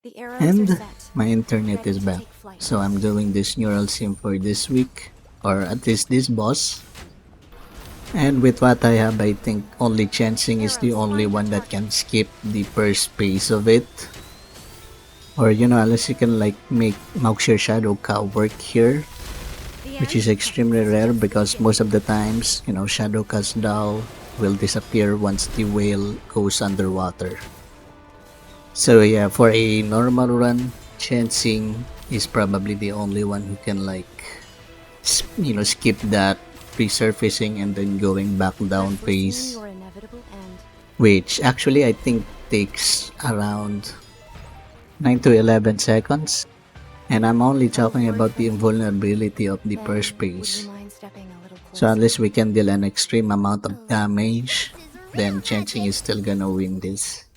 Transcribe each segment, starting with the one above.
The arrows are And set. my internet Ready is to back. take flight. So I'm doing this neural sim for this week, or at least this boss. And with what I have, I think only Chenxing is the Arrows only find the one that target. can skip the first phase of it. Or unless you can like make Moxie Shadow Cow work here, The which end is extremely is rare just the because beginning. most of the times, Shadow Cow's doll will disappear once the whale goes underwater. So yeah, for a normal run, Chenxing is probably the only one who can skip that resurfacing and then going back down I've foreseen phase, your inevitable end. which actually I think takes around 9 to 11 seconds. And I'm only I'm talking sorry about for the making you wait. invulnerability of the Fenny, first would you phase. mind stepping a little So closer? unless we can deal an extreme amount of Oh, damage, this is real then Chenxing magic. is still gonna win this.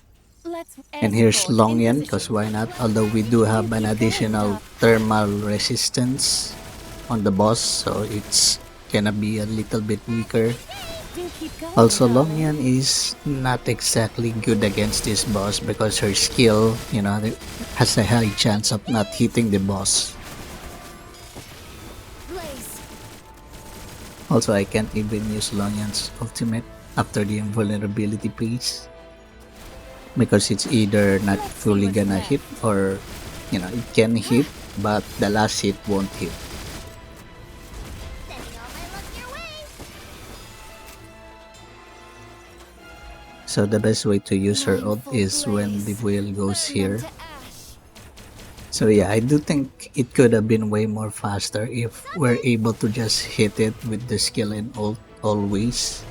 Let's And here's escort in Longyan, cause position. why not? Well Although we met. do You have an keep going, additional thermal resistance on the boss, so it's gonna be a little bit weaker. Do keep going, Also, darling. Longyan is not exactly good against this boss because her skill, has a high chance of not hitting the boss. Blaze. Also, I can't even use Longyan's ultimate after the invulnerability piece because it's either not Let's see fully what's gonna hit next. or, it can hit, but the last hit won't hit. Sending all my luck your way. So the best way to use her ult Mindful is when the blaze. whale goes Burn them here. to ash. So yeah, I do think it could have been way more faster if we're Something. able to just hit it with the skill and ult always.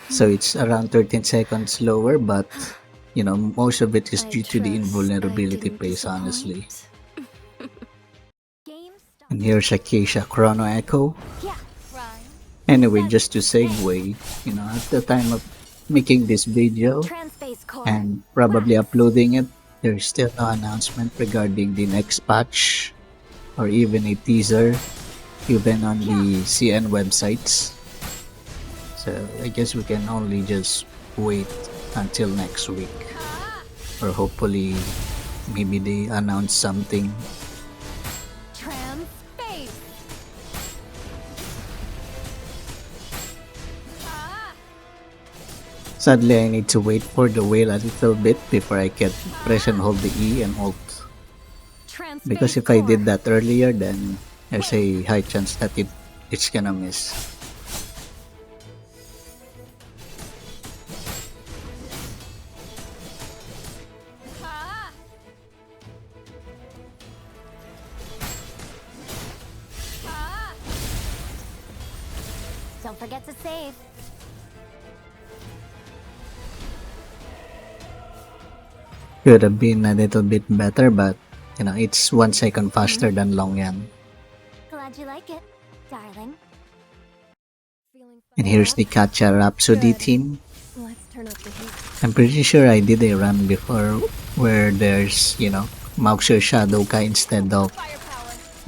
So it's around 13 seconds lower, but most of it is I due to the trust I invulnerability didn't pace, honestly. disappoint. Game start. And here's Acacia Chrono Echo. Yeah. Rhyme. Anyway, just to segue, at the time of making this video Transpace core. and probably uploading it, there's still no announcement regarding the next patch or even a teaser, even on the CN websites. So I guess we can only just wait until next week, or hopefully maybe they announce something. Transpace. Sadly, I need to wait for the whale a little bit before I can press and hold the E and ult. Because Transpace if I core. did that earlier, then there's a high chance that it's gonna miss. Don't forget to save. Could have been a little bit better, but it's 1 second faster than Longyan. Glad you like it, darling. And here's the Katya Rhapsody Good. team. Let's turn up the heat. I'm pretty sure I did a run before where there's, Moxie Shadow Ka instead of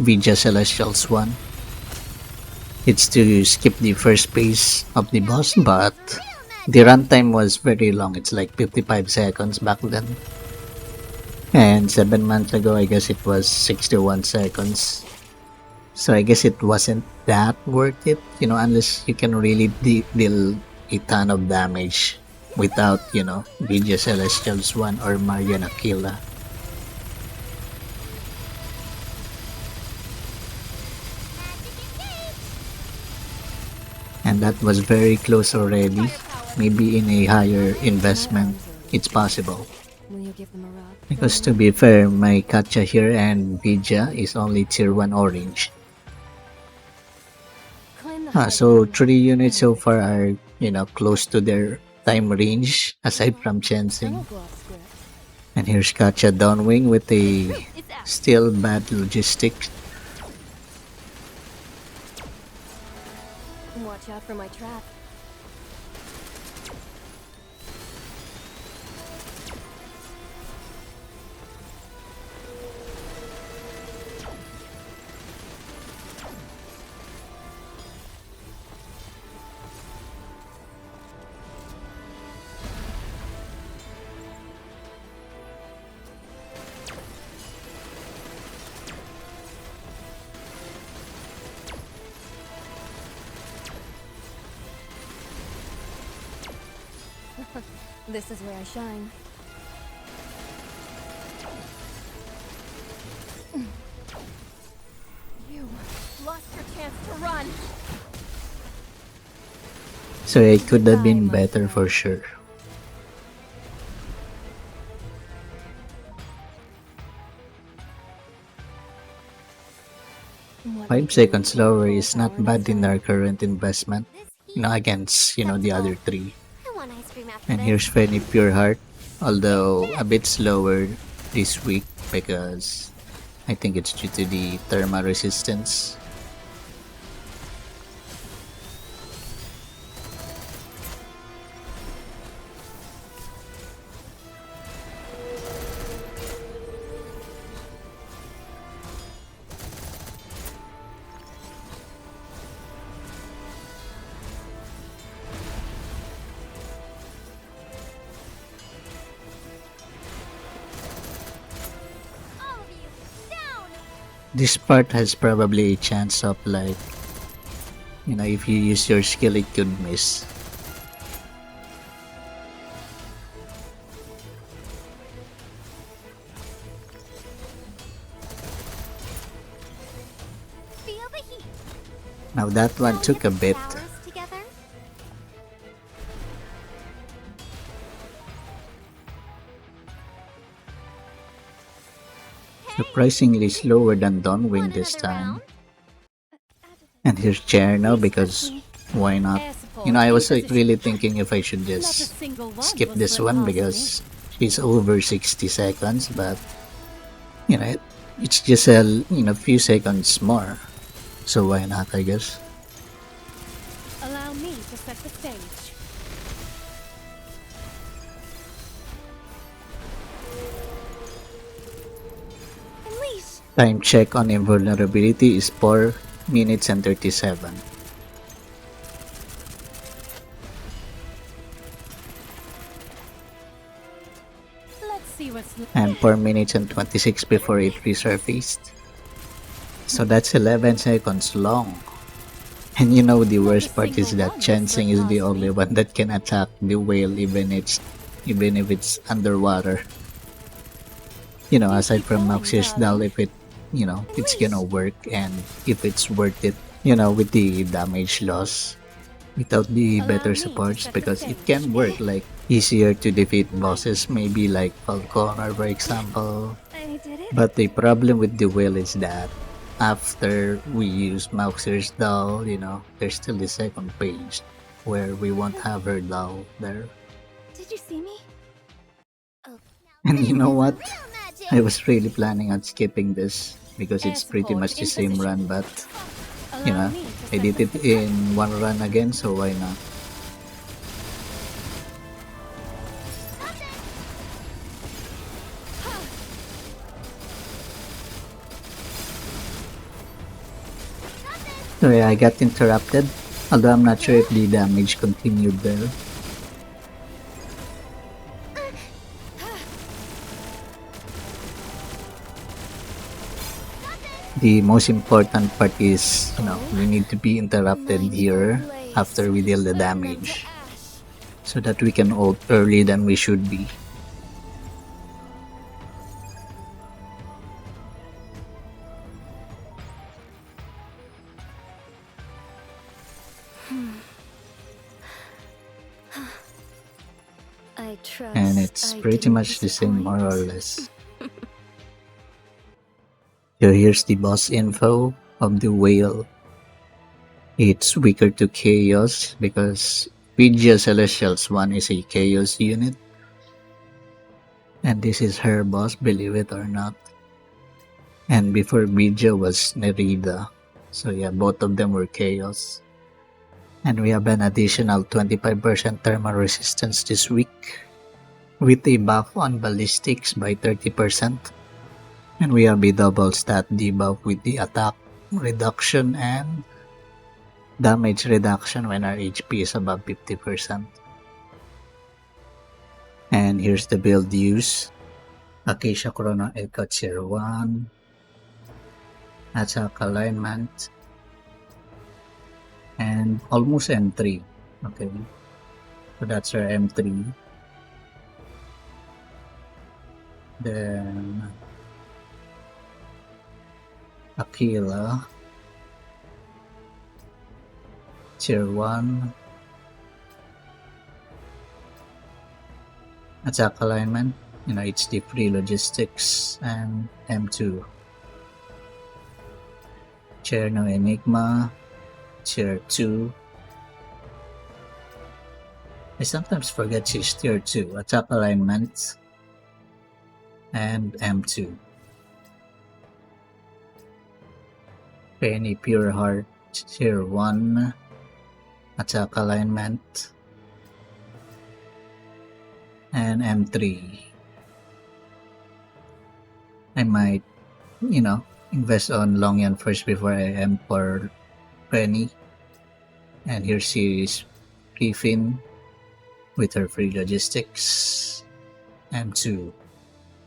Vija Celestial's one. It's to skip the first phase of the boss, but the runtime was very long. It's like 55 seconds back then. And 7 months ago, I guess it was 61 seconds. So I guess it wasn't that worth it, unless you can really deal a ton of damage without, Vija Celestial's one or Marian Aquila. And that was very close already. Maybe in a higher investment, it's possible. Will you give them a rub? Because to be fair, my Katya here and Vija is only tier 1 orange. Climb the high So ground. 3 units so far are, close to their time range, aside from Thermal Chenxing. gloss square. And here's Katya Dawnwing with a It's out. still bad logistics. Watch out for my trap. This is where I shine. You lost your chance to run. So it could have been Goodbye, my better for friend. sure. What 5 we can seconds do to lower full is not power bad next in time. our current investment. This You know, heat. against, the other 3. I want ice cream after And this. here's Fenny Pureheart, although a bit slower this week because I think it's due to the thermal resistance. All of you, down! This part has probably a chance of like, if you use your skill it could miss. Feel the heat. Now that one Shall we took hit a the bit. showers together? Surprisingly slower than Dawnwing Want this another time. round? And here's Cherno Please because touch me. why not? Air support I in was like position. really thinking if I should Not a just single one skip will this slip one past because me. she's over 60 seconds, but it's just a few seconds more. So why not, I guess. Allow me to set the stage. Unleash! Time check on invulnerability is 4 minutes and 37. Let's see what's And 4 minutes and 26 before it resurfaced. So that's 11 seconds long. And the Not a worst part is single that one will Chenxing slip is the past only me. one that can attack the whale even if it's underwater. Aside keep from going, Noxious Doll, darling. if it's gonna Unleash! work and if it's worth it, with the damage loss without the Allow better me to supports set the because it stage. can work like easier to defeat bosses, maybe like Falconer for example. I did it. But the problem with the whale is that after we use Mauxer's doll, there's still the second page where we won't have her doll there. Did you see me? Oh. And you know what? Real magic! I was really planning on skipping this because Air it's pretty support much the in same position. run, but Allow me to I set did the it stage. in one run again, so why not? So yeah, I got interrupted, although I'm not sure if the damage continued there. The most important part is, we need to be interrupted here after we deal the damage so that we can ult earlier than we should be. I trust. And it's I pretty didn't much the same more or disappoint. less. So here's the boss info of the whale. It's weaker to chaos because Vidya Celestials 1 is a chaos unit. And this is her boss, believe it or not. And before Vidya was Nerida. So yeah, both of them were chaos. And we have an additional 25% thermal resistance this week with a buff on ballistics by 30%. And we have a double stat debuff with the attack reduction and damage reduction when our HP is above 50%. And here's the build use. Acacia Chrono Echo Tier 1. Attack alignment. And almost M3. Okay. So that's her M3. Then Aquila, Tier 1. Attack alignment, it's the free logistics, and M2. Cherno Enigma, Tier 2. I sometimes forget she's Tier 2. Attack alignment, and M2. Fenny Pureheart, Tier 1. Attack alignment, and M3. I might, invest on Longyan first before I am for Fenny. And here she is, Griffin, with her free logistics, M2.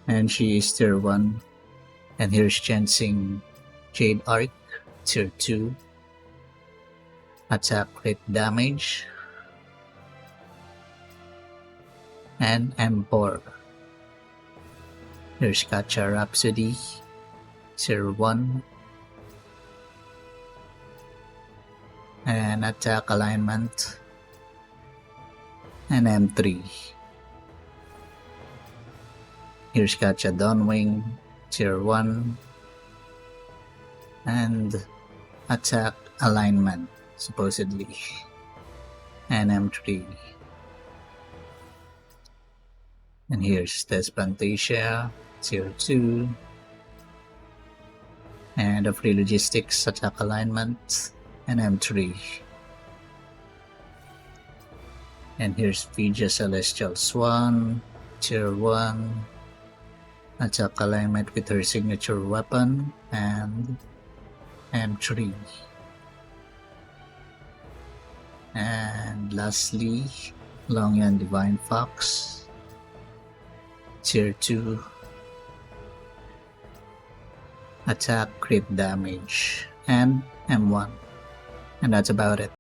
And she is Tier 1. And here's Chenxing, Jade Arc, Tier 2. Attack crit damage, and M4. Here's Katya Rhapsody, Tier 1. And attack alignment, and M3. Here's Katya Dawnwing, Tier 1. And attack alignment, supposedly, and M3. And here's Acacia, Tier 2. And a free logistics, attack alignment, and M3. And here's Vija Celestial Swan, Tier 1. Attack alignment with her signature weapon, and M3. And lastly, Longyan Divine Fox, Tier 2. Attack crit damage, and M1. And that's about it.